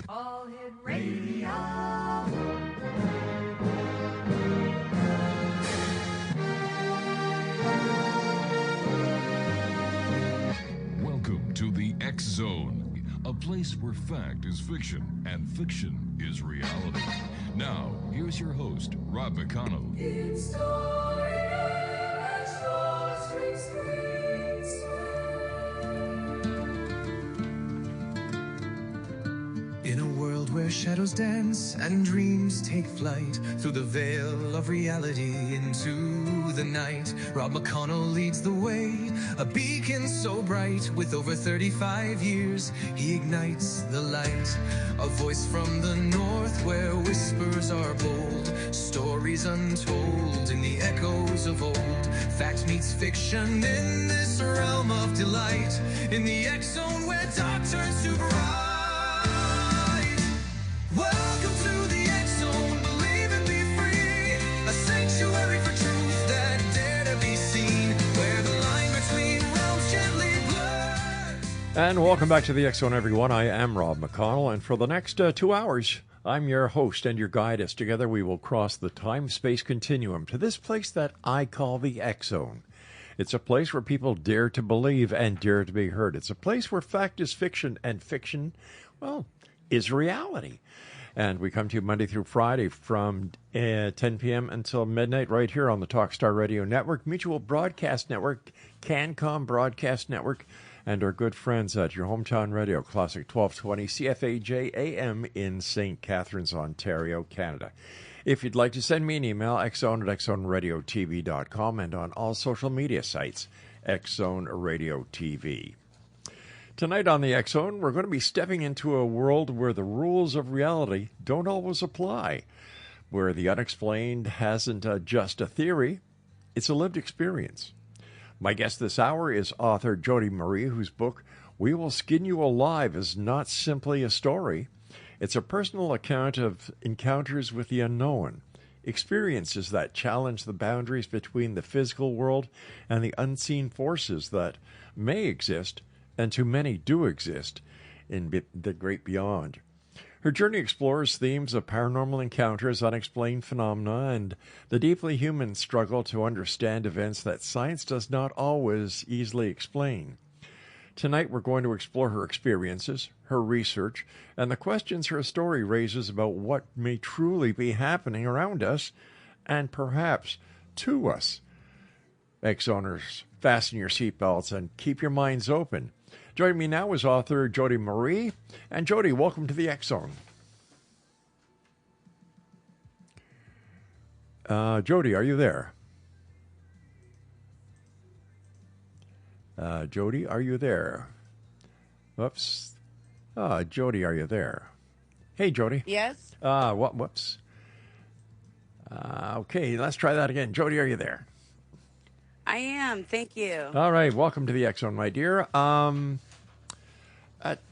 All Hit Radio. Welcome to the X Zone, a place where fact is fiction and fiction is reality. Now, here's your host, Rob McConnell. It's story In a world where shadows dance and dreams take flight through the veil of reality into the night, Rob McConnell leads the way, a beacon so bright. With over 35 years, he ignites the light. A voice from the north where whispers are bold, stories untold in the echoes of old. Fact meets fiction in this realm of delight, in the X Zone where dark turns to bright. Welcome to the X Zone, believe and be free, a sanctuary for truth that dare to be seen, where the line between realms gently blurs. And welcome back to the X Zone, everyone. I am Rob McConnell, and for the next 2 hours, I'm your host and your guide as together we will cross the time-space continuum to this place that I call the X Zone. It's a place where people dare to believe and dare to be heard. It's a place where fact is fiction and fiction, well, is reality. And we come to you Monday through Friday from 10 p.m. until midnight right here on the Talkstar Radio Network, Mutual Broadcast Network, CanCom Broadcast Network, and our good friends at your hometown radio, Classic 1220 CFAJ AM in St. Catharines, Ontario, Canada. If you'd like to send me an email, xzone@xzoneradiotv.com, and on all social media sites, Xzone Radio TV. Tonight on the X Zone, we're going to be stepping into a world where the rules of reality don't always apply, where the unexplained hasn't just a theory, it's a lived experience. My guest this hour is author Jodi Marie, whose book, We Will Skin You Alive, is not simply a story. It's a personal account of encounters with the unknown, experiences that challenge the boundaries between the physical world and the unseen forces that may exist, and too many do exist, in the great beyond. Her journey explores themes of paranormal encounters, unexplained phenomena, and the deeply human struggle to understand events that science does not always easily explain. Tonight we're going to explore her experiences, her research, and the questions her story raises about what may truly be happening around us, and perhaps to us. X-Zoners, fasten your seatbelts and keep your minds open. Joining me now is author Jodi Marie. And Jodi, welcome to the X Zone. Jodi, are you there? Jodi, are you there? Whoops. Jodi, are you there? Hey, Jodi. Yes. Whoops. Okay, let's try that again. Jodi, are you there? I am. Thank you. All right. Welcome to the X Zone, my dear.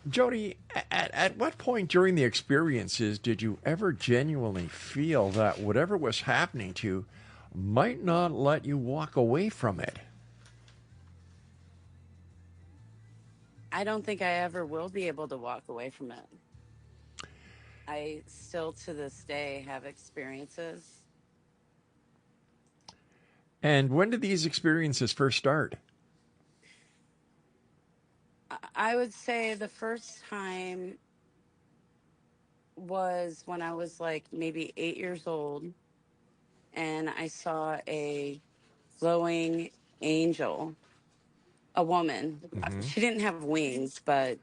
Jodi, at what point during the experiences did you ever genuinely feel that whatever was happening to you might not let you walk away from it? I don't think I ever will be able to walk away from it. I still, to this day, have experiences. And when did these experiences first start? I would say the first time was when I was like maybe 8 years old, and I saw a glowing angel, a woman. Mm-hmm. She didn't have wings, but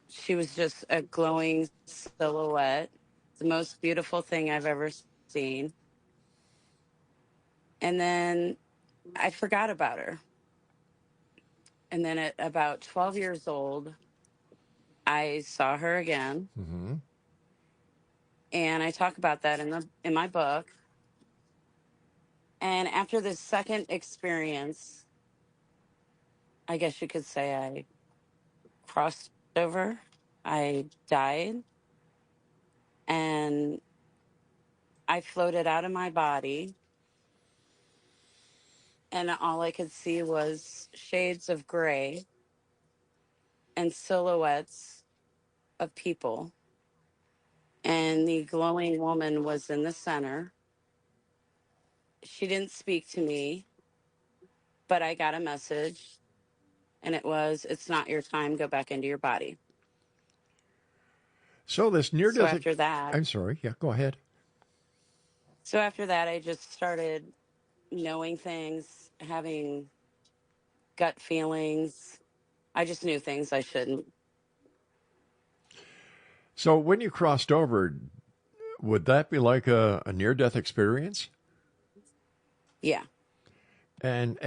she was just a glowing silhouette. The most beautiful thing I've ever seen. And then I forgot about her. And then at about 12 years old, I saw her again. Mm-hmm. And I talk about that in my book. And after this second experience, I guess you could say I crossed over. I died. And I floated out of my body. And all I could see was shades of gray and silhouettes of people, and the glowing woman was in the center. She didn't speak to me, but I got a message, and it was, "It's not your time. Go back into your body." So this near So death. after that, I'm sorry. Yeah, go ahead. I just started knowing things, having gut feelings. I just knew things I shouldn't. So when you crossed over, would that be like a near death experience? Yeah. And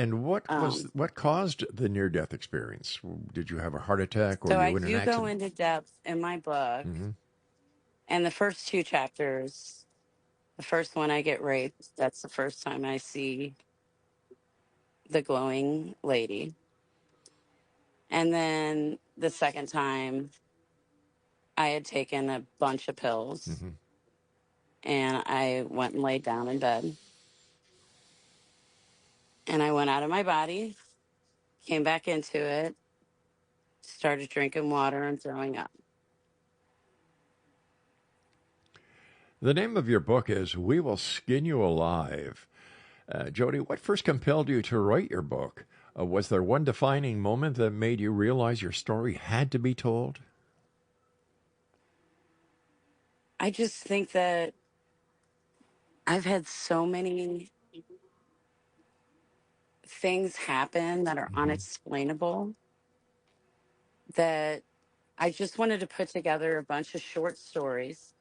Um, what caused the near death experience? Did you have a heart attack or so you I were in an do go accident? into depth in my book, Hmm. and the first two chapters, the first one I get raped. That's the first time I see the glowing lady. And then the second time, I had taken a bunch of pills, Hmm. and I went and laid down in bed. And I went out of my body, came back into it, started drinking water and throwing up. The name of your book is "We Will Skin You Alive." Jodi, what first compelled you to write your book? Was there one defining moment that made you realize your story had to be told? I just think that I've had so many things happen that are Hmm. unexplainable that I just wanted to put together a bunch of short stories,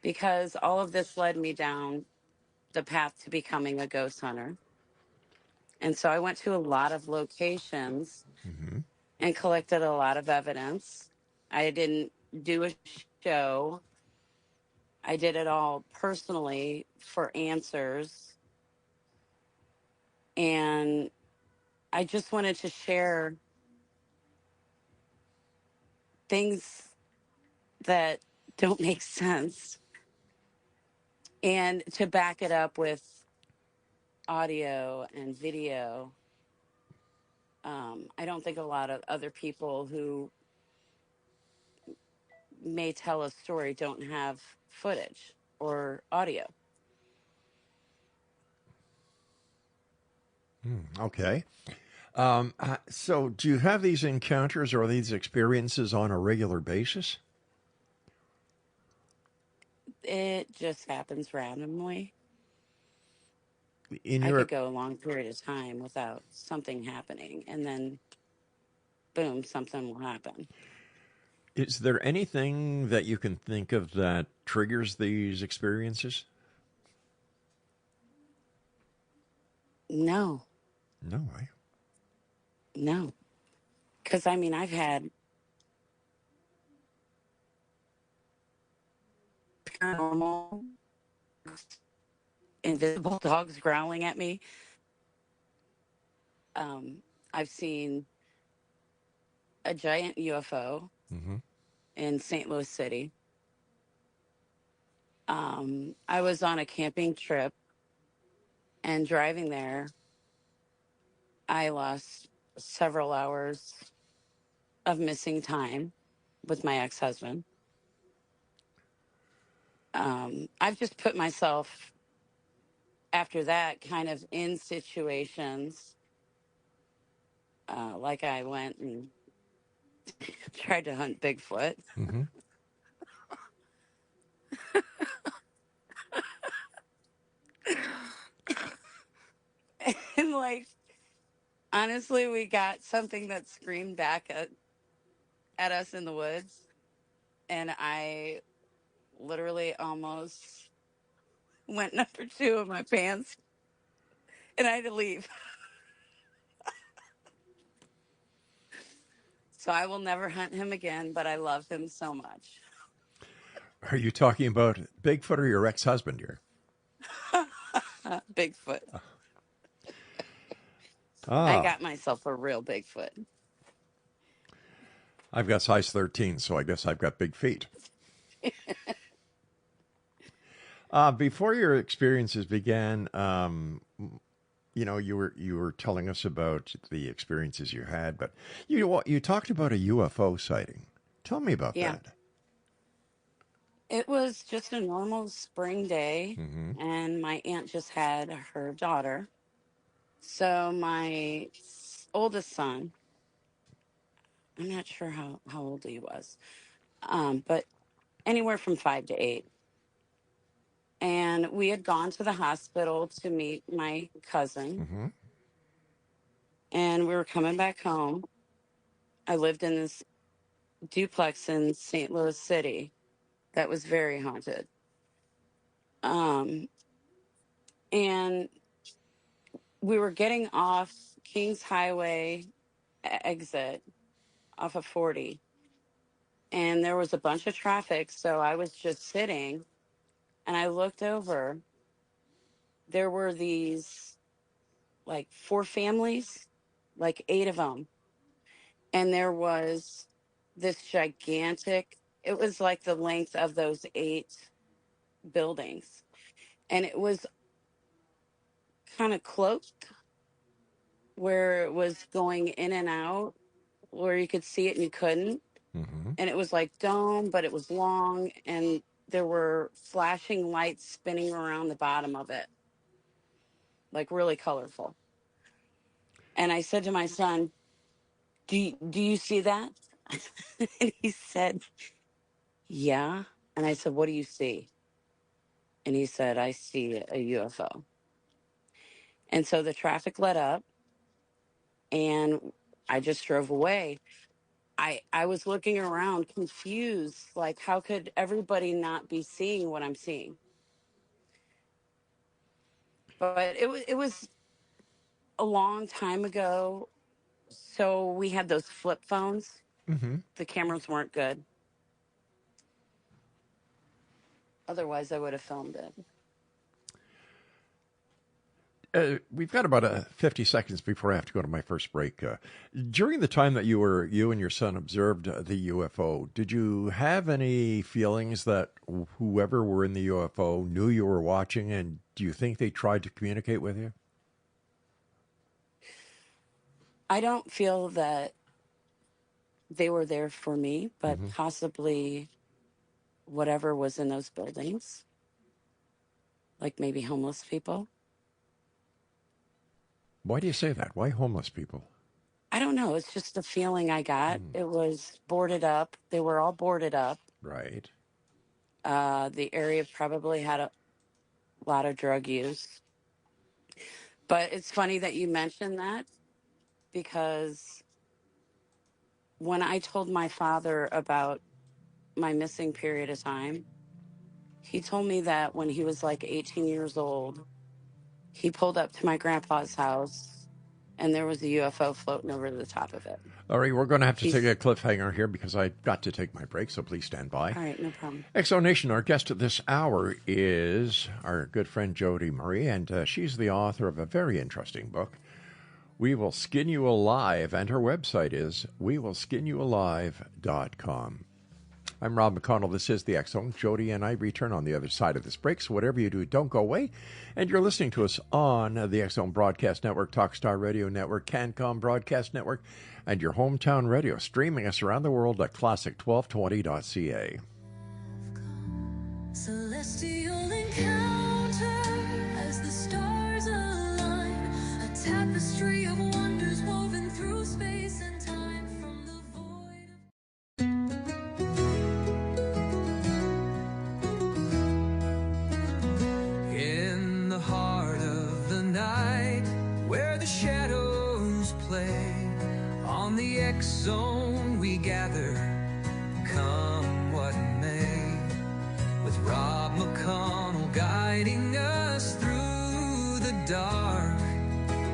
because all of this led me down the path to becoming a ghost hunter. And so I went to a lot of locations Hmm. and collected a lot of evidence. I didn't do a show. I did it all personally for answers. And I just wanted to share things that don't make sense and to back it up with audio and video. I don't think a lot of other people who may tell a story don't have footage or audio. Okay. So, do you have these encounters or these experiences on a regular basis? It just happens randomly. In I could your go a long period of time without something happening, and then boom, something will happen. Is there anything that you can think of that triggers these experiences? No, No, I. no. Because I mean, I've had paranormal, invisible dogs growling at me. Um, I've seen a giant UFO Hmm. in St. Louis City. I was on a camping trip, and driving there, I lost several hours of missing time with my ex husband. I've just put myself after that kind of in situations, like I went and tried to hunt Bigfoot. Hmm. And like, honestly, we got something that screamed back at us in the woods. And I literally almost went number two in my pants, and I had to leave. So I will never hunt him again, but I love him so much. Are you talking about Bigfoot or your ex-husband here? Bigfoot. I Ah, got myself a real Bigfoot. I've got size 13, so I guess I've got big feet. Before your experiences began, you were telling us about the experiences you had, but you talked about a UFO sighting. Tell me about Yeah. that. It was just a normal spring day, Mm-hmm. and my aunt just had her daughter. So my oldest son, I'm not sure how old he was, but anywhere from 5 to 8. And we had gone to the hospital to meet my cousin, Mm-hmm. and we were coming back home. I lived in this duplex in St. Louis City that was very haunted. Um, and we were getting off Kings Highway exit off of 40, and there was a bunch of traffic. So I was just sitting, and I looked over. There were these like 4 families, like 8 of them. And there was this gigantic, it was like the length of those 8 buildings. And it was kind of cloaked where it was going in and out, where you could see it and you couldn't. Mm-hmm. And it was like dome, but it was long, and there were flashing lights spinning around the bottom of it, like really colorful. And I said to my son, do you see that? And he said, yeah. And I said, what do you see? And he said, I see a UFO. And so the traffic let up, and I just drove away. I was looking around confused, like, how could everybody not be seeing what I'm seeing? But it was a long time ago. So we had those flip phones. Mm-hmm. The cameras weren't good. Otherwise, I would have filmed it. We've got about 50 seconds before I have to go to my first break. During the time that you and your son observed the UFO, did you have any feelings that whoever were in the UFO knew you were watching, and do you think they tried to communicate with you? I don't feel that they were there for me, but Mm-hmm. possibly whatever was in those buildings, like maybe homeless people. Why do you say that? Why homeless people? I don't know. It's just the feeling I got. It was boarded up. They were all boarded up. Right. The area probably had a lot of drug use. But it's funny that you mentioned that, because when I told my father about my missing period of time, he told me that when he was like 18 years old, he pulled up to my grandpa's house and there was a UFO floating over the top of it. All right, we're going to have to take He's a cliffhanger here because I've got to take my break, so please stand by. all right, no problem. Exonation, our guest at this hour is our good friend Jodi Marie, and she's the author of a very interesting book, We Will Skin You Alive, and her website is wewillskinyoualive.com. I'm Rob McConnell. This is the X-Zone. Jodi and I return on the other side of this break, so whatever you do, don't go away. And you're listening to us on the X-Zone Broadcast Network, Talkstar Radio Network, CanCom Broadcast Network, and your hometown radio, streaming us around the world at classic1220.ca. Celestial encounter as the stars align, a tapestry of wonders woven through space and time from the void In the heart of the night, where the shadows play, on the X-Zone we gather, come what may, with Rob McConnell guiding us through the dark,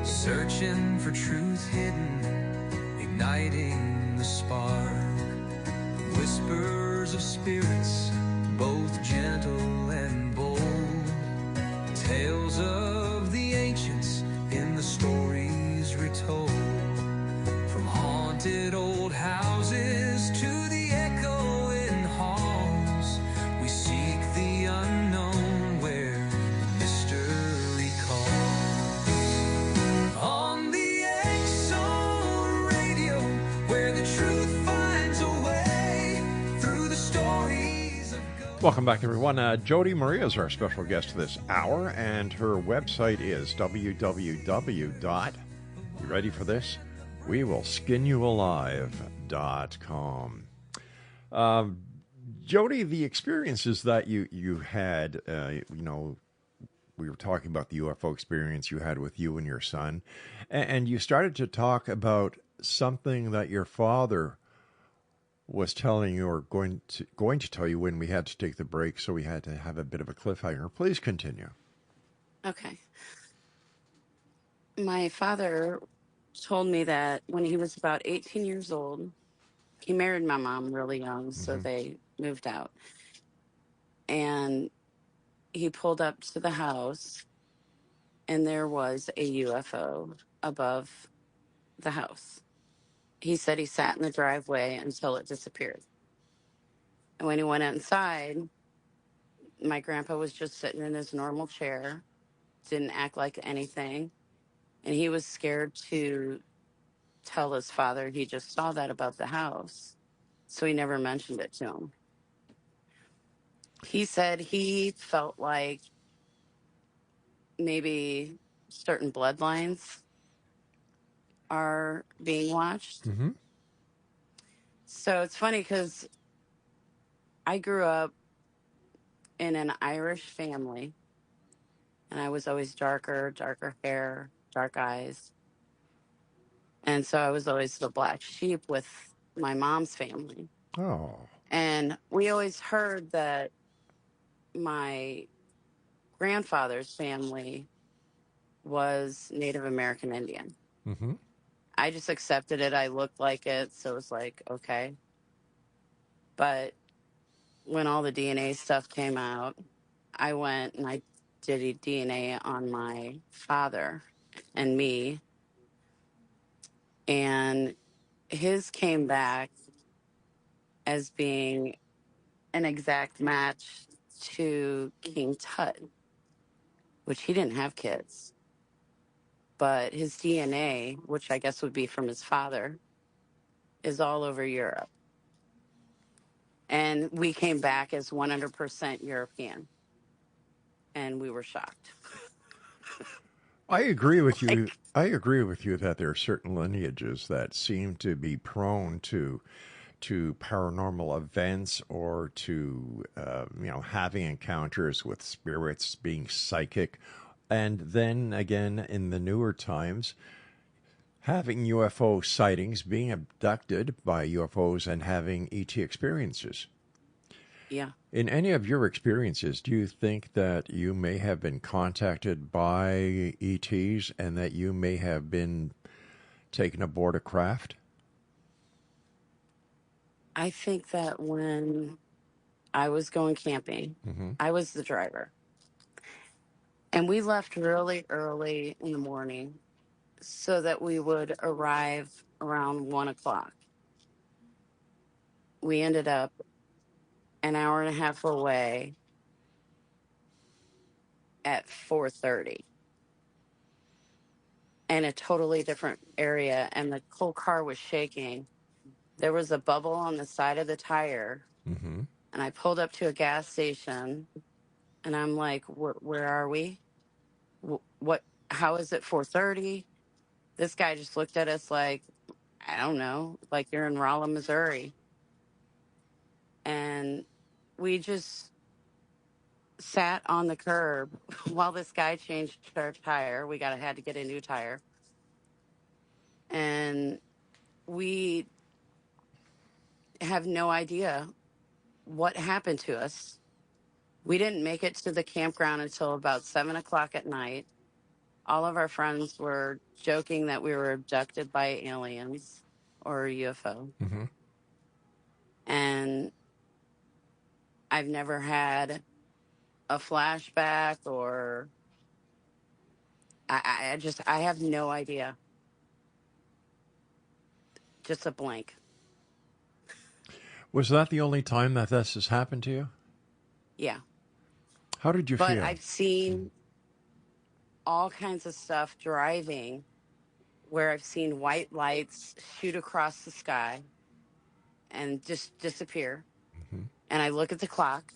searching for truth hidden, igniting the spark. Whispers of spirits, both gentle and bold, tales of the ancients in the stories retold, from haunted old houses to the echoing halls, we seek the unknown where mystery calls. On the X-Zone Radio, where the truth finds a way, Welcome back, everyone. Jodi Marie is our special guest this hour, and her website is www. You ready for this? We will skin you alive.com. Jodi, the experiences that you had, we were talking about the UFO experience you had with you and your son, and you started to talk about something that your father was telling you, or going to tell you, when we had to take the break, so we had to have a bit of a cliffhanger. Please continue. Okay. My father told me that when he was about 18 years old, he married my mom really young, so they moved out. And he pulled up to the house, and there was a UFO above the house. He said he sat in the driveway until it disappeared. And when he went inside, my grandpa was just sitting in his normal chair, didn't act like anything. And he was scared to tell his father he just saw that above the house. So he never mentioned it to him. He said he felt like maybe certain bloodlines are being watched. Mm-hmm. So it's funny because I grew up in an Irish family, and I was always darker hair, dark eyes. And so I was always the black sheep with my mom's family. Oh. And we always heard that my grandfather's family was Native American Indian. Mm-hmm. I just accepted it. I looked like it. So it was like, okay. But when all the DNA stuff came out, I went and I did a DNA on my father and me. And his came back as being an exact match to King Tut, which he didn't have kids. But his DNA, which I guess would be from his father, is all over Europe. And we came back as 100% European. And we were shocked. I agree with you. Like, I agree with you that there are certain lineages that seem to be prone to paranormal events, or to having encounters with spirits, being psychic, and then again in the newer times, having UFO sightings, being abducted by UFOs, and having ET experiences. yeah. In any of your experiences, do you think that you may have been contacted by ETs, and that you may have been taken aboard a craft? I think that when I was going camping, I was the driver. And we left really early in the morning so that we would arrive around 1 o'clock. We ended up an hour and a half away at 4:30 in a totally different area, and the whole car was shaking. There was a bubble on the side of the tire, Mm-hmm. and I pulled up to a gas station, and I'm like, where are we? What? How is it 4:30? This guy just looked at us like, I don't know, like you're in Rolla, Missouri. And we just sat on the curb while this guy changed our tire. Had to get a new tire. And we have no idea what happened to us. We didn't make it to the campground until about 7 o'clock at night. All of our friends were joking that we were abducted by aliens or a UFO. Mm-hmm. And I've never had a flashback, or I have no idea. Just a blank. Was that the only time that this has happened to you? Yeah. How did you But feel? I've seen all kinds of stuff driving where I've seen white lights shoot across the sky and just disappear. Mm-hmm. And I look at the clock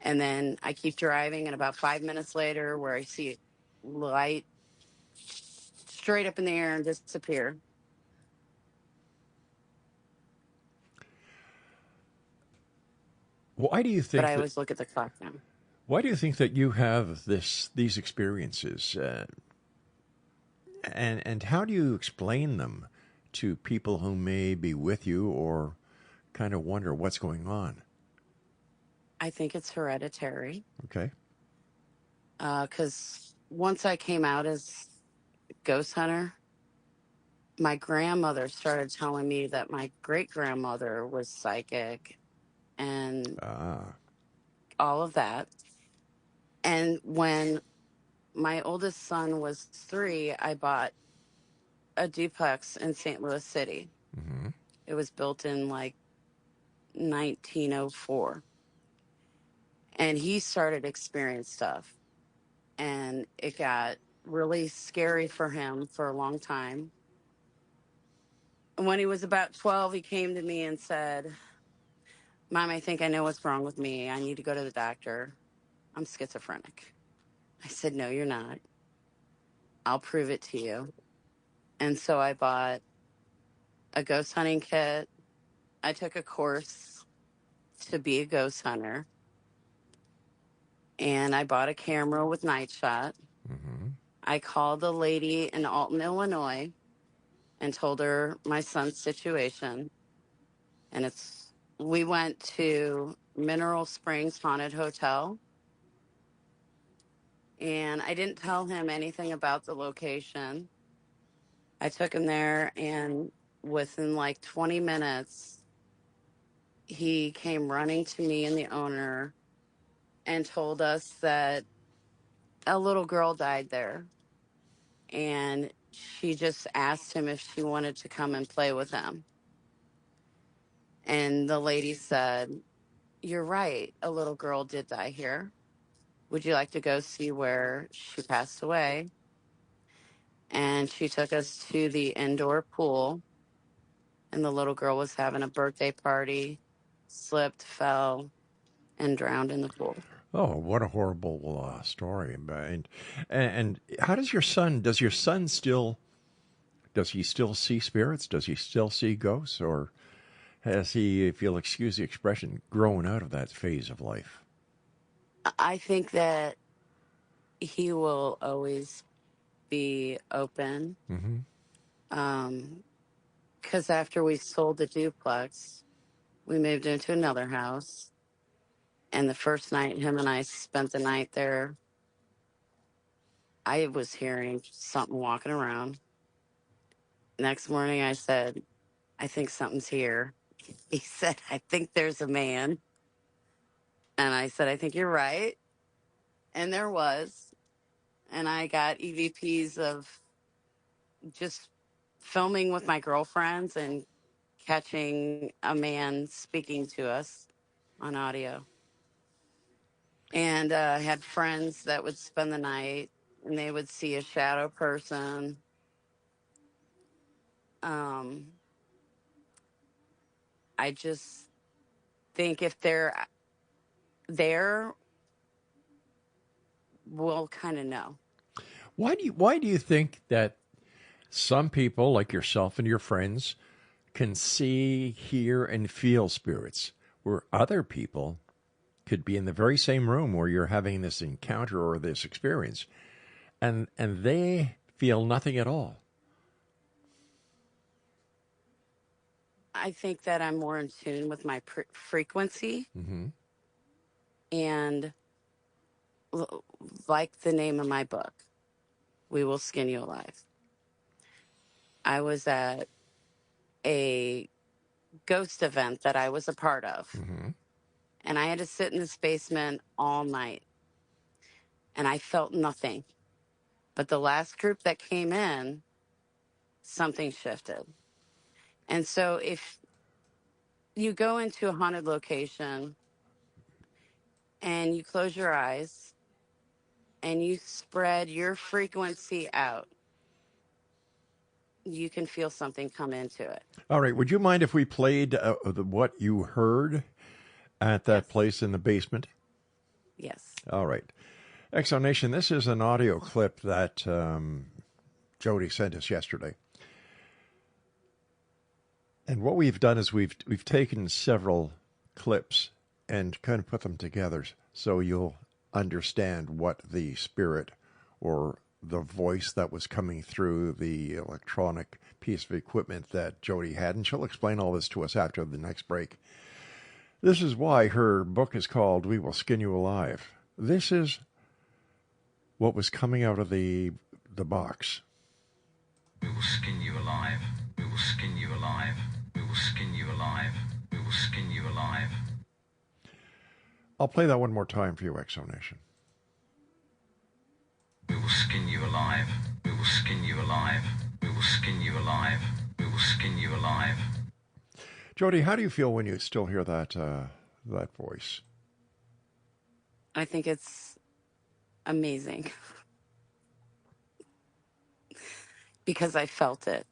And then I keep driving, and about 5 minutes later, where I see light straight up in the air and disappear. Why do you But think I that? always look at the clock now. Why do you think that you have these experiences, and how do you explain them to people who may be with you or kind of wonder what's going on? I think it's hereditary. Okay. Because once I came out as a ghost hunter, my grandmother started telling me that my great grandmother was psychic and Ah. all of that. And when my oldest son was 3, I bought a duplex in St. Louis City. Mm-hmm. It was built in like 1904. And he started experiencing stuff. And it got really scary for him for a long time. And when he was about 12, he came to me and said, Mom, I think I know what's wrong with me. I need to go to the doctor. I'm schizophrenic. I said, No, you're not. I'll prove it to you. And so I bought a ghost hunting kit. I took a course to be a ghost hunter. And I bought a camera with night shot. Mm-hmm. I called a lady in Alton, Illinois, and told her my son's situation. And we went to Mineral Springs Haunted Hotel. And I didn't tell him anything about the location. I took him there, and within like 20 minutes, he came running to me and the owner and told us that a little girl died there. And she just asked him if she wanted to come and play with him. And the lady said, You're right. A little girl did die here. Would you like to go see where she passed away? And she took us to the indoor pool, and the little girl was having a birthday party, slipped, fell, and drowned in the pool. Oh, what a horrible story! And how does your son? Does your son still? Does he still see spirits? Does he still see ghosts, or has he, if you'll excuse the expression, grown out of that phase of life? I think that he will always be open. Mm-hmm. Because after we sold the duplex, we moved into another house. And the first night him and I spent the night there, I was hearing something walking around. Next morning, I said, I think something's here. He said, I think there's a man. And I said, I think you're right. And there was. And I got EVPs of just filming with my girlfriends and catching a man speaking to us on audio. And I had friends that would spend the night and they would see a shadow person. I just think if they're there, we'll kind of know. Why do you think that some people, like yourself and your friends, can see, hear, and feel spirits, where other people could be in the very same room where you're having this encounter or this experience, and they feel nothing at all? I think that I'm more in tune with my frequency. Mm-hmm. And like the name of my book, We Will Skin You Alive. I was at a ghost event that I was a part of. Mm-hmm. And I had to sit in this basement all night. And I felt nothing. But the last group that came in, something shifted. And so if you go into a haunted location and you close your eyes and you spread your frequency out, you can feel something come into it. All right. Would you mind if we played what you heard at that Yes. place in the basement? Yes. All right. Exonation, this is an audio clip that Jodi sent us yesterday. And what we've done is we've taken several clips and kind of put them together so you'll understand what the spirit or the voice that was coming through the electronic piece of equipment that Jodi had. And she'll explain all this to us after the next break. This is why her book is called We Will Skin You Alive. This is what was coming out of the box. We will skin you alive. We will skin you alive. We will skin you alive. We will skin you alive. I'll play that one more time for you, Exonation. We will skin you alive. We will skin you alive. We will skin you alive. We will skin you alive. Jodi, how do you feel when you still hear that voice? I think it's amazing because I felt it.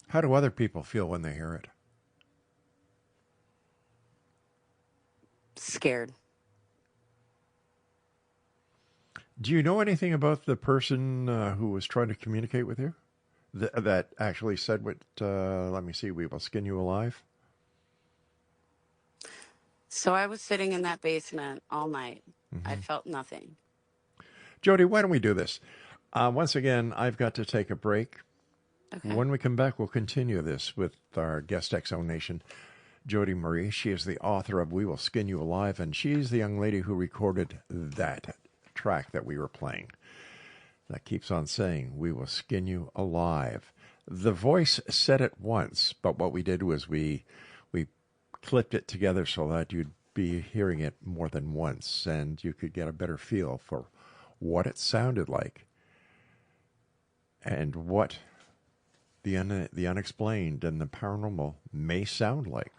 How do other people feel when they hear it? Scared. Do you know anything about the person who was trying to communicate with you? That actually said what, let me see, we will skin you alive? So I was sitting in that basement all night. I felt nothing. Jodi, why don't we do this? Once again, I've got to take a break. Okay. When we come back, we'll continue this with our guest Exonation, Jodi Marie. She is the author of We Will Skin You Alive, and she's the young lady who recorded that track that we were playing. That keeps on saying, we will skin you alive. The voice said it once, but what we did was we clipped it together so that you'd be hearing it more than once, and you could get a better feel for what it sounded like and what the unexplained and the paranormal may sound like.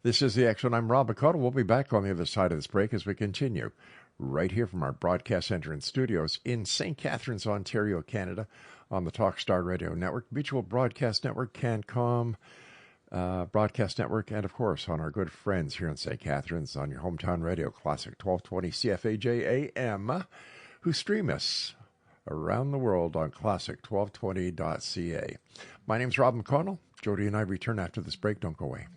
This is the X-Zone. I'm Rob McConnell. We'll be back on the other side of this break as we continue right here from our broadcast center and studios in St. Catharines, Ontario, Canada, on the Talkstar Radio Network, Mutual Broadcast Network, CanCom Broadcast Network, and of course on our good friends here in St. Catharines on your hometown radio, Classic 1220 CFAJ AM, who stream us around the world on classic1220.ca. My name's Rob McConnell. Jodi and I return after this break. Don't go away.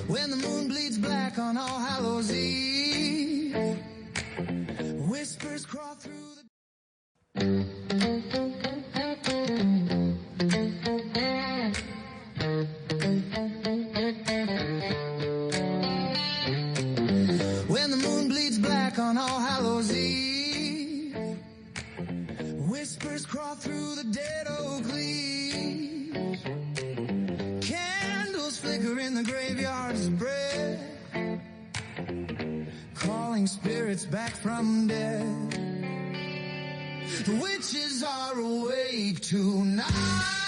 When the moon bleeds black on All Hallows Eve, whispers crawl through the... When the moon bleeds black on All Hallows Eve, whispers crawl through the dead oak leaves, candles flicker in the graveyard's bread, calling spirits back from death. The witches are awake tonight,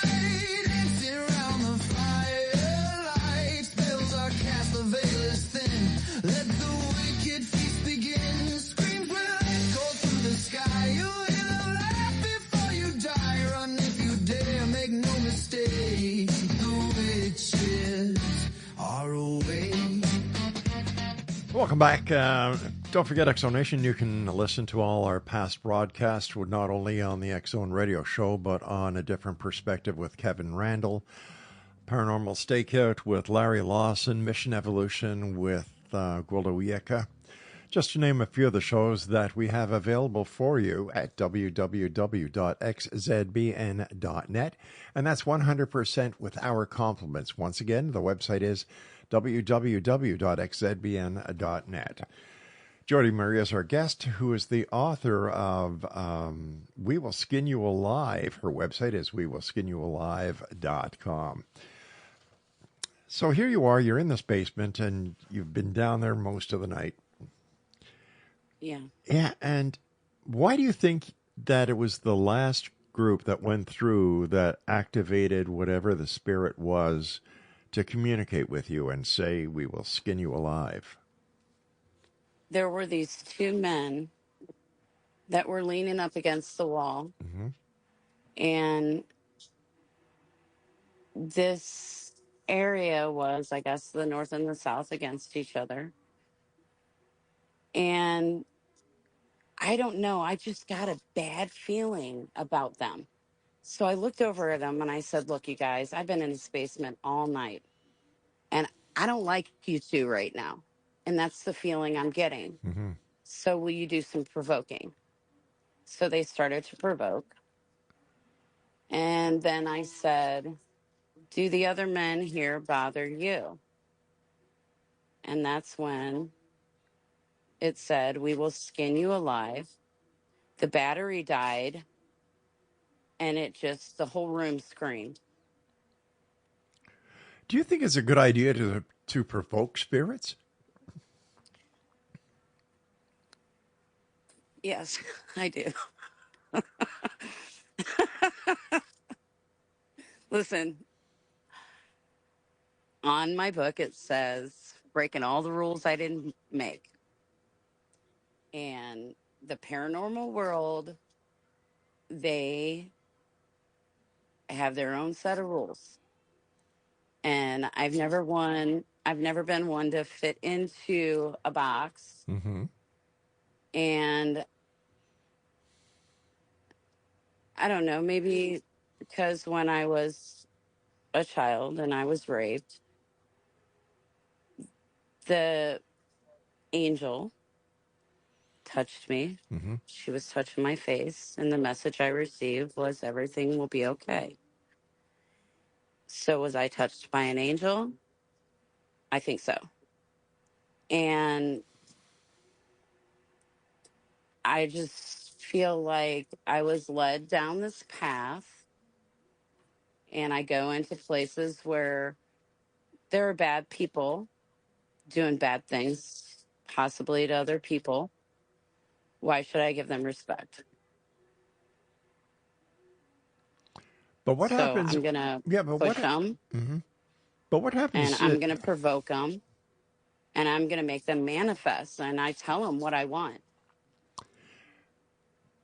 dancing around the firelight. Spells are cast, the veil is thin. Let the wicked feast begin. Screams will echo through the sky. You hear them laugh before you die. Run if you dare, make no mistake. The witches are awake. Welcome back. Don't forget Exonation. You can listen to all our past broadcasts, not only on the X-Zone Radio Show, but on A Different Perspective with Kevin Randall, Paranormal Stakeout with Larry Lawson, Mission Evolution with Gwilda Wiyaka, just to name a few of the shows that we have available for you at www.xzbn.net. And that's 100% with our compliments. Once again, the website is www.xzbn.net. Jodi Marie is our guest, who is the author of We Will Skin You Alive. Her website is wewillskinyoualive.com. So here you are, you're in this basement, and you've been down there most of the night. Yeah. Yeah, and why do you think that it was the last group that went through that activated whatever the spirit was to communicate with you and say, we will skin you alive? There were these two men that were leaning up against the wall. Mm-hmm. And this area was, I guess, the North and the South against each other. And I don't know, I just got a bad feeling about them. So I looked over at them and I said, look, you guys, I've been in this basement all night and I don't like you two right now. And that's the feeling I'm getting. Mm-hmm. So will you do some provoking? So they started to provoke. And then I said, do the other men here bother you? And that's when it said, we will skin you alive. The battery died and the whole room screamed. Do you think it's a good idea to provoke spirits? Yes, I do. Listen, on my book, it says breaking all the rules I didn't make. And the paranormal world, they have their own set of rules. And I've never been one to fit into a box. Mm-hmm. And I don't know, maybe because when I was a child and I was raped, the angel touched me. Mm-hmm. She was touching my face, and the message I received was everything will be okay. So, was I touched by an angel? I think so. And I just feel like I was led down this path, and I go into places where there are bad people doing bad things, possibly to other people. Why should I give them respect? But what So happens? I'm going to Yeah, but push them Mm-hmm. But what and happens? I'm going to provoke them and I'm going to make them manifest. And I tell them what I want.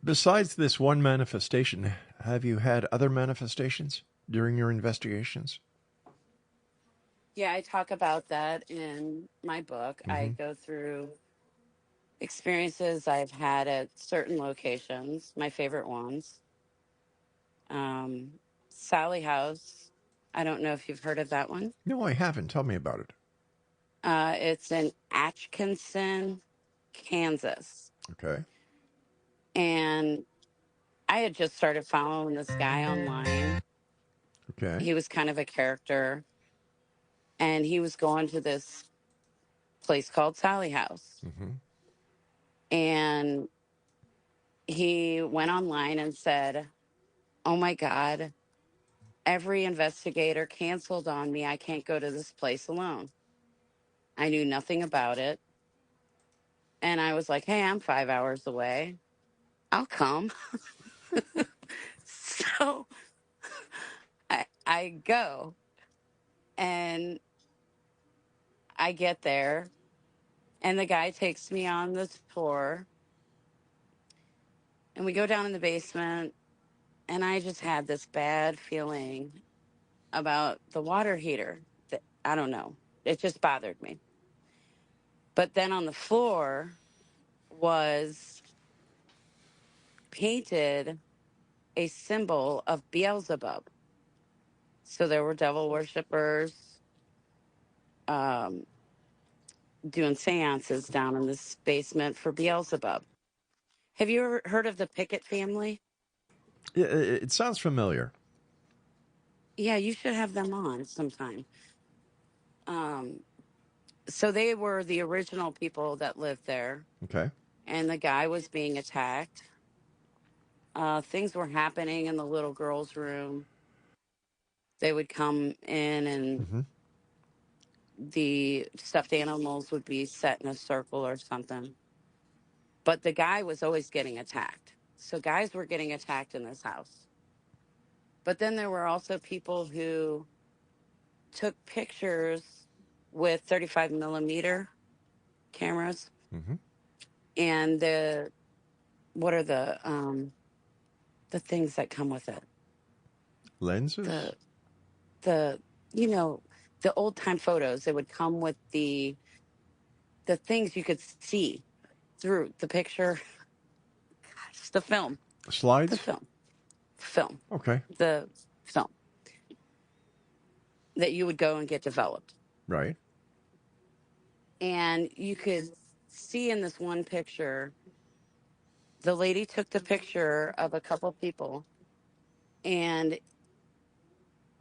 Besides this one manifestation, have you had other manifestations during your investigations? Yeah, I talk about that in my book. I Mm-hmm. go through experiences I've had at certain locations, my favorite ones. Um, Sally House. I don't know if you've heard of that one. No, I haven't. Tell me about it. It's in Atchison, Kansas. Okay. And I had just started following this guy online. Okay. He was kind of a character. And he was going to this place called Sally House. Mm-hmm. And he went online and said, oh my God, every investigator canceled on me. I can't go to this place alone. I knew nothing about it. And I was like, hey, I'm 5 hours away. I'll come. So I go and I get there and the guy takes me on this tour and we go down in the basement and I just had this bad feeling about the water heater. I don't know. It just bothered me. But then on the floor was painted a symbol of Beelzebub. So there were devil worshippers um, doing seances down in this basement for Beelzebub. Have you ever heard of the Pickett family? Yeah, it sounds familiar. Yeah, you should have them on sometime. Um, so they were the original people that lived there, Okay. and the guy was being attacked. Things were happening in the little girl's room. They would come in and Mm-hmm. the stuffed animals would be set in a circle or something. But the guy was always getting attacked. So guys were getting attacked in this house. But then there were also people who took pictures with 35 millimeter cameras Mm-hmm. and what are the things that come with it? Lenses. the, you know, the old time photos. It would come with the things you could see through the picture. Gosh, the Slides? film, Okay. the film that you would go and get developed. Right. And you could see in this one picture, the lady took the picture of a couple people, and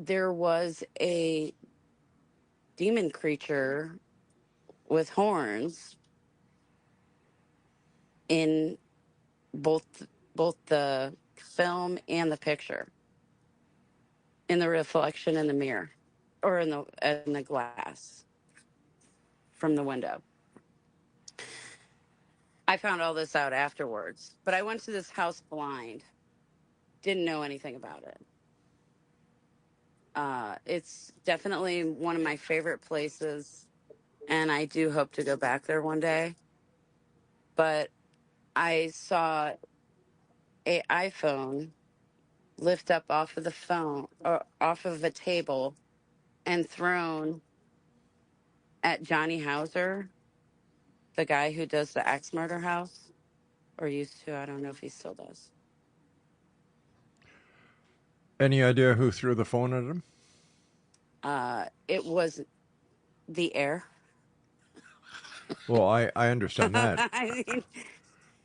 there was a demon creature with horns in both the film and the picture, in the reflection in the mirror or in the glass from the window. I found all this out afterwards, but I went to this house blind, didn't know anything about it. It's definitely one of my favorite places, and I do hope to go back there one day. But I saw a iPhone lift up off of the phone or off of a table and thrown at Johnny Hauser, the guy who does the axe murder house, or used to. I don't know if he still does. Any idea who threw the phone at him? It was the air. Well, I understand that. I mean,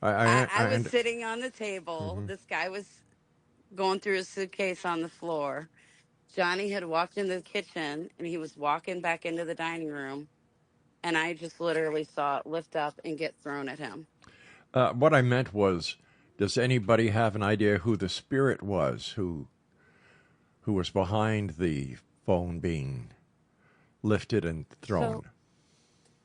I I was sitting on the table. This guy was going through his suitcase on the floor. Johnny had walked into the kitchen and he was walking back into the dining room. And I just literally saw it lift up and get thrown at him. what I meant was, does anybody have an idea who the spirit was who was behind the phone being lifted and thrown? So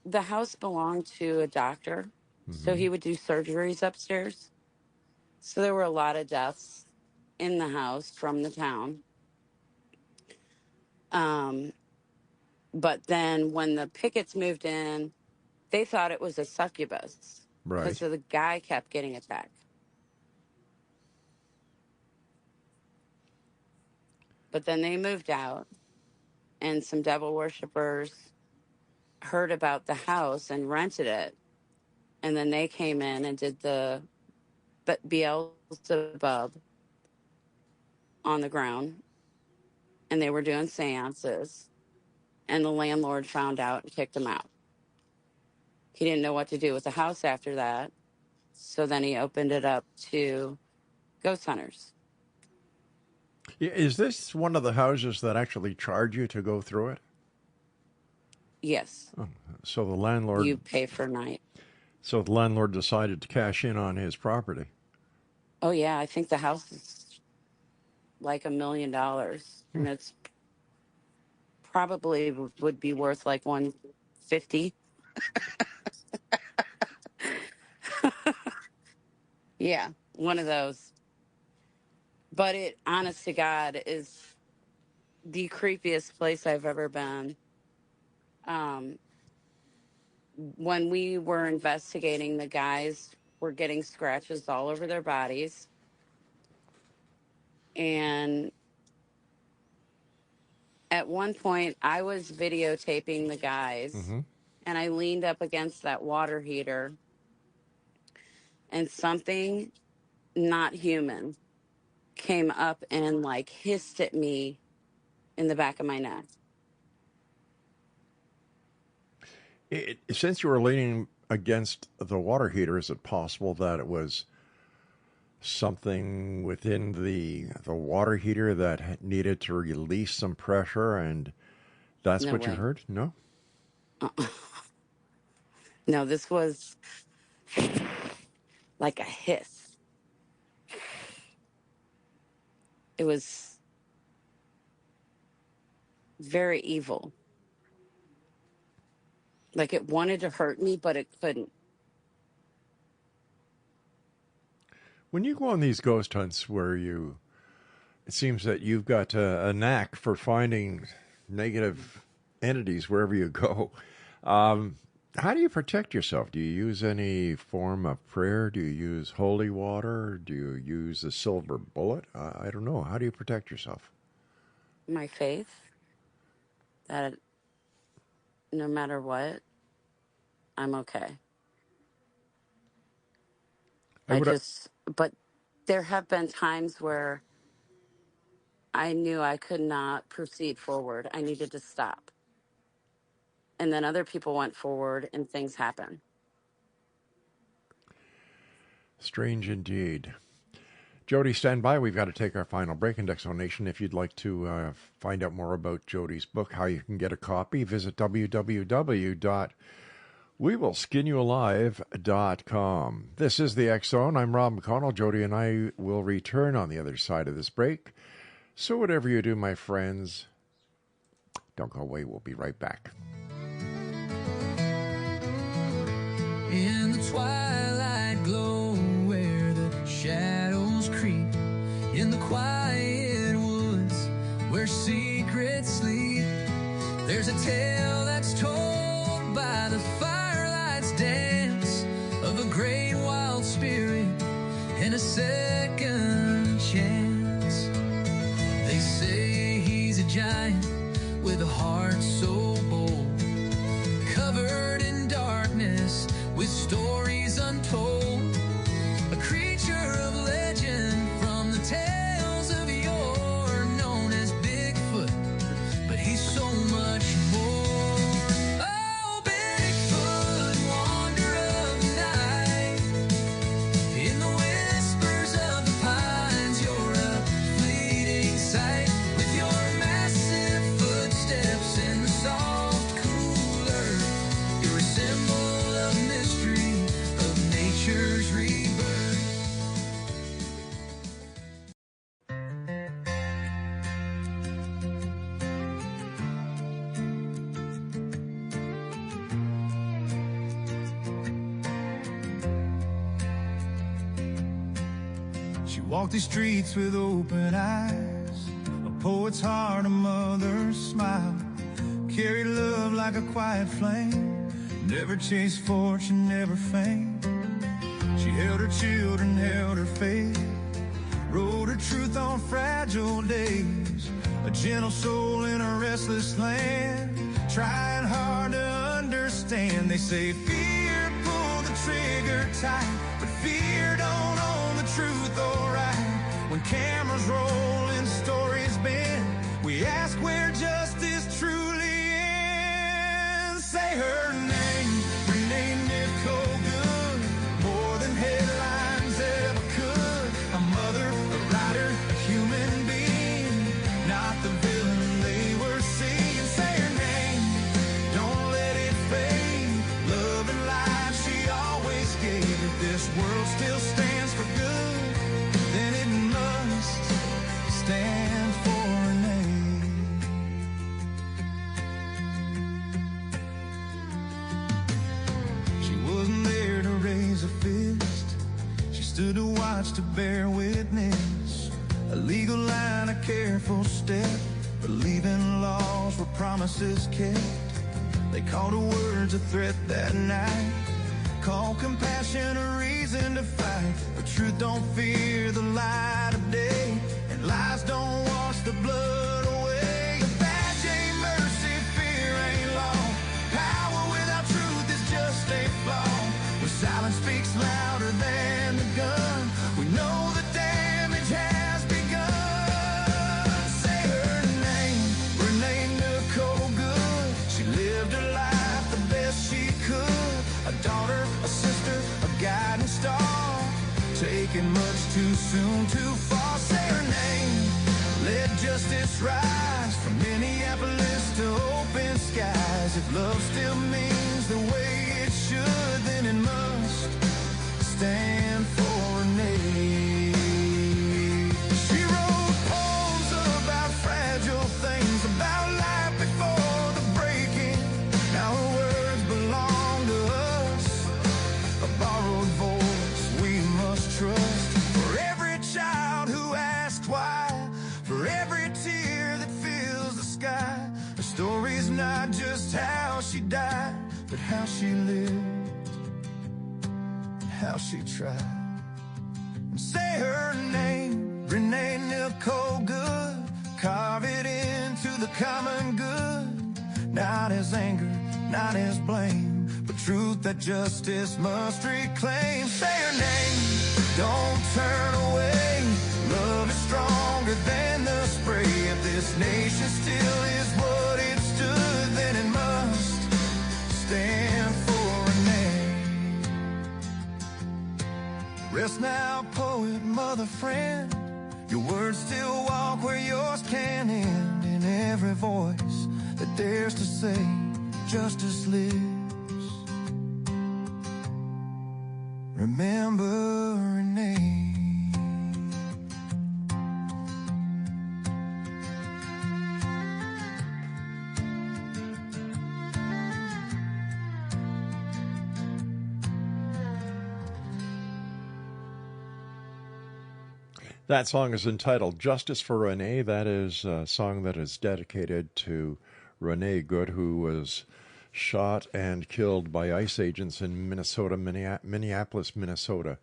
the house belonged to a doctor. So he would do surgeries upstairs. So there were a lot of deaths in the house from the town. But then when the pickets moved in, they thought it was a succubus Right. because the guy kept getting attacked. But then they moved out, and some devil worshippers heard about the house and rented it. And then they came in and did the Beelzebub on the ground, and they were doing seances. And the landlord found out and kicked him out. He didn't know what to do with the house after that. So then he opened it up to ghost hunters. Is this one of the houses that actually charge you to go through it? Yes, So the landlord you pay for night. So the landlord decided to cash in on his property. Oh, yeah, I think the house is like $1 million. And it's probably would be worth like 150. Yeah, one of those. But it, honest to God, is the creepiest place I've ever been. When we were investigating, the guys were getting scratches all over their bodies. And at one point, I was videotaping the guys, and I leaned up against that water heater, and something not human came up and like hissed at me in the back of my neck. Since you were leaning against the water heater, is it possible that it was something within the water heater that needed to release some pressure, and that's No what you way. heard? No? No, this was like a hiss. It was very evil. Like it wanted to hurt me, but it couldn't. When you go on these ghost hunts where it seems that you've got a knack for finding negative entities wherever you go. How do you protect yourself? Do you use any form of prayer? Do you use holy water? Do you use a silver bullet? I don't know. How do you protect yourself? My faith. that no matter what, I'm okay. But there have been times where I knew I could not proceed forward. I needed to stop. And then other people went forward and things happen. Strange indeed. Jodi, stand by. We've got to take our final break. In Exo Nation, if you'd like to find out more about Jodi's book, how you can get a copy, visit www.wewillskinyoualive.com. This is the X Zone. I'm Rob McConnell. Jodi and I will return on the other side of this break. So whatever you do, my friends, don't go away. We'll be right back. In the twilight glow where the shadows creep, in the quiet woods where secrets sleep, there's a tale that's told by the firelight's dance of a great wild spirit and a second chance. They say he's a giant with a heart so bold, covered in darkness with stories untold, a creature of legend from the tales of yore, known as Bigfoot, but he's so much more. Oh, Bigfoot, wanderer of the night, in the whispers of the pines, you're a fleeting sight, with your massive footsteps in the soft, cool earth. You're a symbol of mystery, of nature's rebirth. She walked these streets with open eyes, a poet's heart, a mother's smile, carried love like a quiet flame, never chased fortune, never fame. She held her children, held her faith, wrote her truth on fragile days, a gentle soul in a restless land, trying hard to understand. They say fear, pull the trigger tight, but fear don't own the truth, alright. When cameras roll and stories bend, we ask where justice truly ends. Say her name, Renee Nicole Good, more than headlines ever could. A mother, a writer, a human being, not the villain they were seeing. Say her name, don't let it fade. Love and life she always gave. If this world still stands for good, then it must stand for a name. She wasn't there to raise a fist, she stood to watch, to bear witness. A legal line, a careful step, believing laws were promises kept. They called her words a threat that night, called compassion a reason to fight. But truth don't fear the light of day, and lies don't wash the blood away. A badge ain't mercy, fear ain't law. Power without truth is just a flaw. When silence speaks louder than the gun, we know the damage has begun. Say her name, Renee Nicole Good. She lived her life the best she could. A daughter, a sister, a guiding star, taken much too soon to fall. Say her name, let justice rise from Minneapolis to open skies. If love still means the way it should, then it must stand for a name. She wrote poems about fragile things, about life before the breaking. Now her words belong to us, a borrowed voice we must trust. For every child who asked why, for every tear that fills the sky, her story's not just how she died, but how she lived, how she tried. And say her name, Renee Nicole Good, carve it into the common good. not as anger, not as blame, but truth that justice must reclaim. Say her name, don't turn away. Love is stronger than the spray. If this nation still is what it stood, then it must stand for a name. Rest now, poet, mother, friend. Your words still walk where yours can end. In every voice that dares to say justice lives. Remember her name. That song is entitled Justice for Renee. That is a song that is dedicated to Renee Good, who was shot and killed by ICE agents in Minneapolis, Minnesota.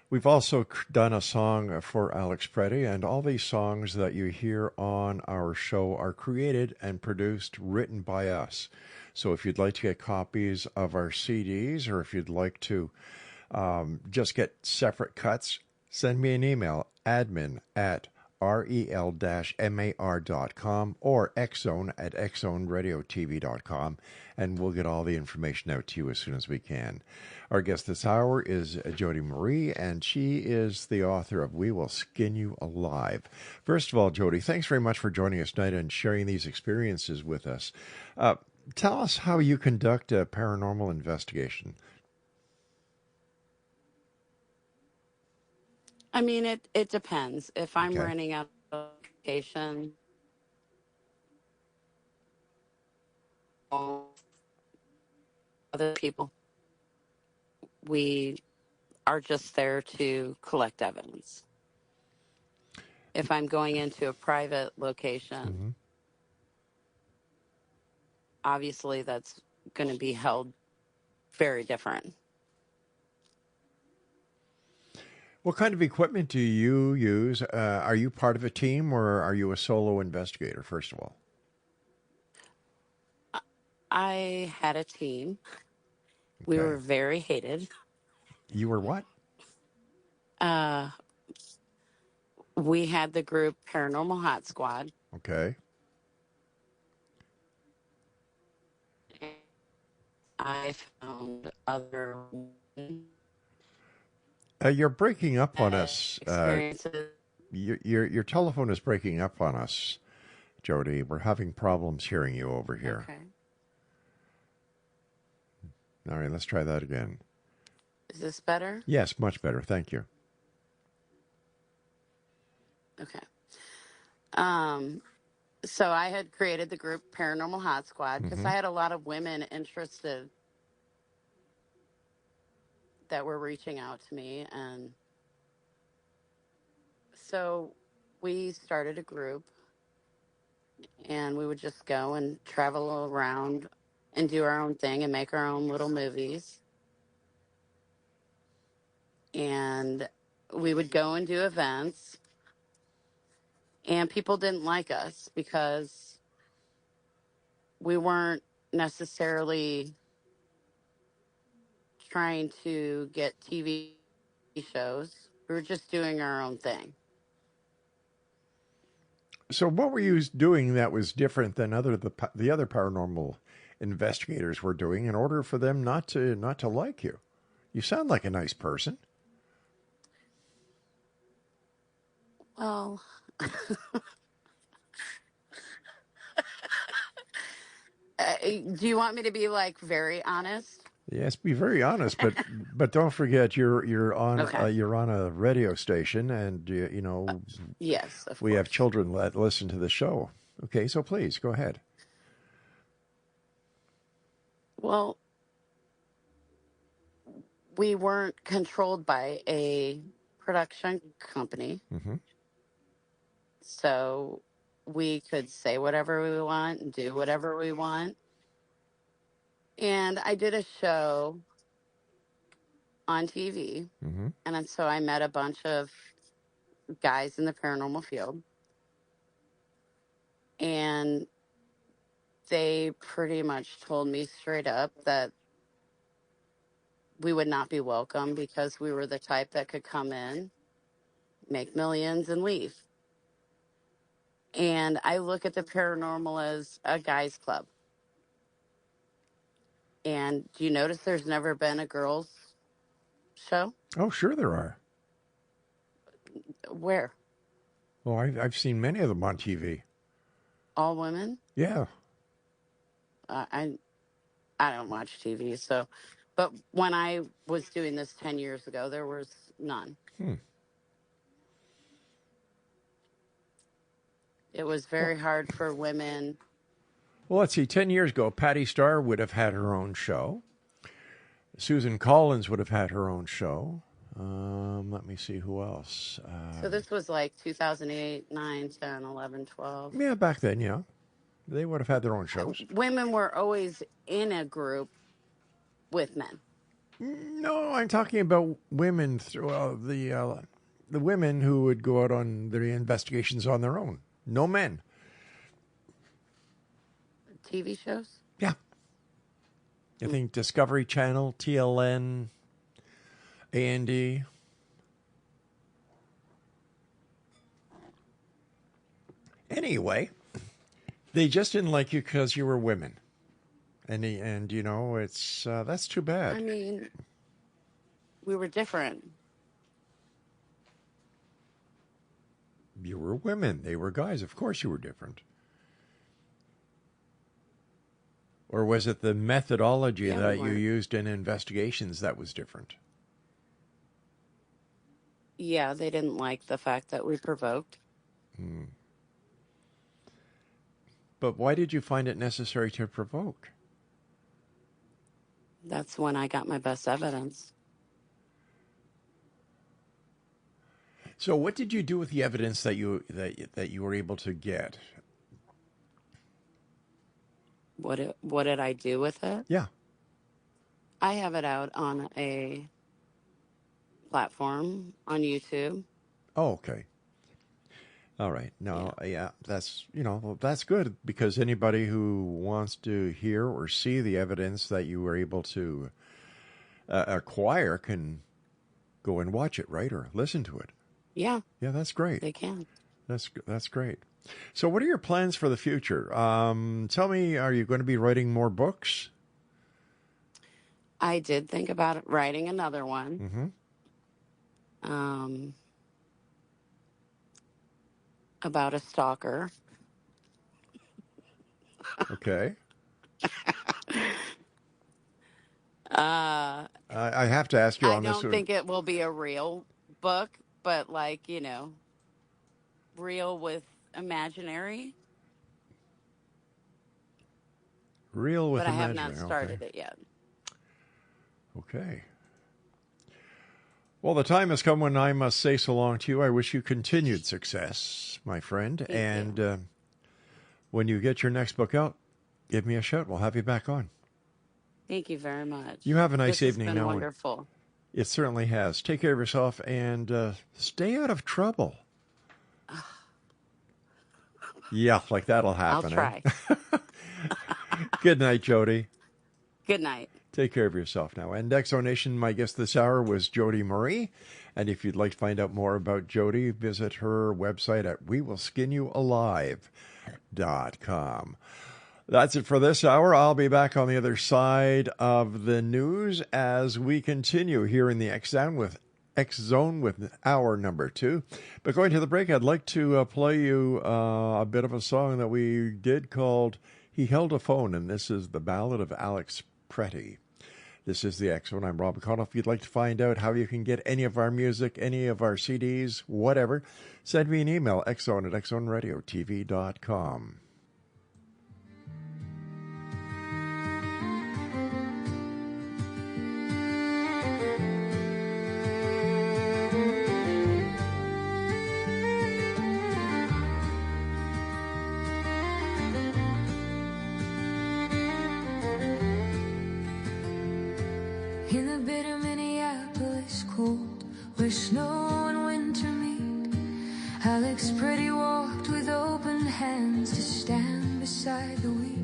We've also done a song for Alex Preddy, and all these songs that you hear on our show are created and produced, written by us. So if you'd like to get copies of our CDs, or if you'd like to just get separate cuts, send me an email, admin@rel-mar.com or xzone@xzoneradiotv.com, and we'll get all the information out to you as soon as we can. Our guest this hour is Jodi Marie, and she is the author of We Will Skin You Alive. First of all, Jodi, thanks very much for joining us tonight and sharing these experiences with us. Tell us how you conduct a paranormal investigation. I mean, it depends. If I'm Okay. renting out a location, other people, we are just there to collect evidence. If I'm going into a private location, obviously that's going to be held very different. What kind of equipment do you use? Are you part of a team, or are you a solo investigator, first of all? I had a team. We Okay. were very hated. You were what? We had the group Paranormal Hot Squad. Okay. I found other You're breaking up on us. experiences. Your telephone is breaking up on us, Jodi. We're having problems hearing you over here. Okay. All right, let's try that again. Is this better? Yes, much better. Thank you. Okay. So I had created the group Paranormal Hot Squad because I had a lot of women interested that were reaching out to me. And so we started a group, and we would just go and travel around and do our own thing and make our own little movies. And we would go and do events, and people didn't like us because we weren't necessarily trying to get TV shows. We were just doing our own thing. So, what were you doing that was different than the other paranormal investigators were doing in order for them not to like you? You sound like a nice person. Well, do you want me to be like very honest? Yes, be very honest, but don't forget you're on Okay. you're on a radio station, and Yes, of we have course. children that listen to the show. Okay, so please go ahead. Well, we weren't controlled by a production company, so we could say whatever we want and do whatever we want. And I did a show on TV, and then so I met a bunch of guys in the paranormal field, and they pretty much told me straight up that we would not be welcome because we were the type that could come in, make millions, and leave. And I look at the paranormal as a guy's club. And do you notice there's never been a girls' show? Oh, sure there are. Where? Well, I've seen many of them on TV. All women? Yeah. I don't watch TV, so. But when I was doing this 10 years ago, there was none. It was very hard for women. Well, let's see. 10 years ago, Patty Starr would have had her own show. Susan Collins would have had her own show. Let me see who else. So this was like 2008, 9, 10, 11, 12. Yeah, back then, yeah. They would have had their own shows. Women were always in a group with men. No, I'm talking about women through the women who would go out on their investigations on their own. No men. TV shows? Yeah. I think Discovery Channel, TLN, A&D. Anyway, they just didn't like you because you were women. And you know, it's that's too bad. I mean, we were different. You were women. They were guys. Of course you were different. Or was it the methodology that you used in investigations that was different? Yeah, they didn't like the fact that we provoked. But why did you find it necessary to provoke? That's when I got my best evidence. So what did you do with the evidence that you were able to get? What did I do with it? Yeah. I have it out on a platform on YouTube. Oh, okay. All right. No, yeah, that's, that's good because anybody who wants to hear or see the evidence that you were able to acquire can go and watch it, right? Or listen to it. Yeah. Yeah, that's great. They can. That's great. So what are your plans for the future? Tell me, are you going to be writing more books? I did think about writing another one. Mm-hmm. About a stalker. Okay. I have to ask you on this. I don't think it will be a real book, but real with imaginary. Real with imaginary. But I have not started it yet. Okay. Well, the time has come when I must say so long to you. I wish you continued success, my friend. Thank you. When you get your next book out, give me a shout. We'll have you back on. Thank you very much. You have a nice This evening has been now. Wonderful. It certainly has. Take care of yourself and stay out of trouble. Yeah, like that'll happen. I'll try. Good night, Jodi. Good night. Take care of yourself now. And Exonation, my guest this hour was Jodi Marie. And if you'd like to find out more about Jodi, visit her website at wewillskinYouAlive.com. That's it for this hour. I'll be back on the other side of the news as we continue here in the X Zone with hour number 2. But going to the break, I'd like to play you a bit of a song that we did called He Held a Phone, and this is the Ballad of Alex Pretty. This is the X Zone. I'm Rob McConnell. If you'd like to find out how you can get any of our music, any of our CDs, whatever, send me an email, xzone@xzoneradiotv.com. In the bitter Minneapolis cold, where snow and winter meet, Alex Pretty walked with open hands to stand beside the weak.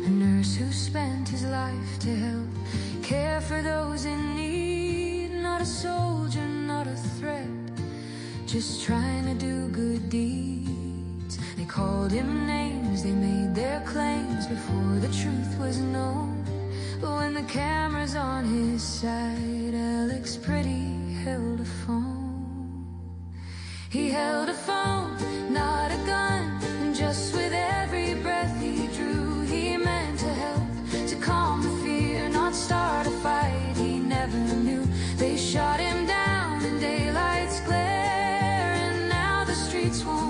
a nurse who spent his life to help care for those in need. Not a soldier, not a threat, just trying to do good deeds. They called him names, they made their claims before the truth was known. But when the camera's on his side, Alex Pretty held a phone. He held a phone, not a gun, and just with every breath he drew, he meant to help, to calm the fear, not start a fight he never knew. They shot him down in daylight's glare, and now the streets won't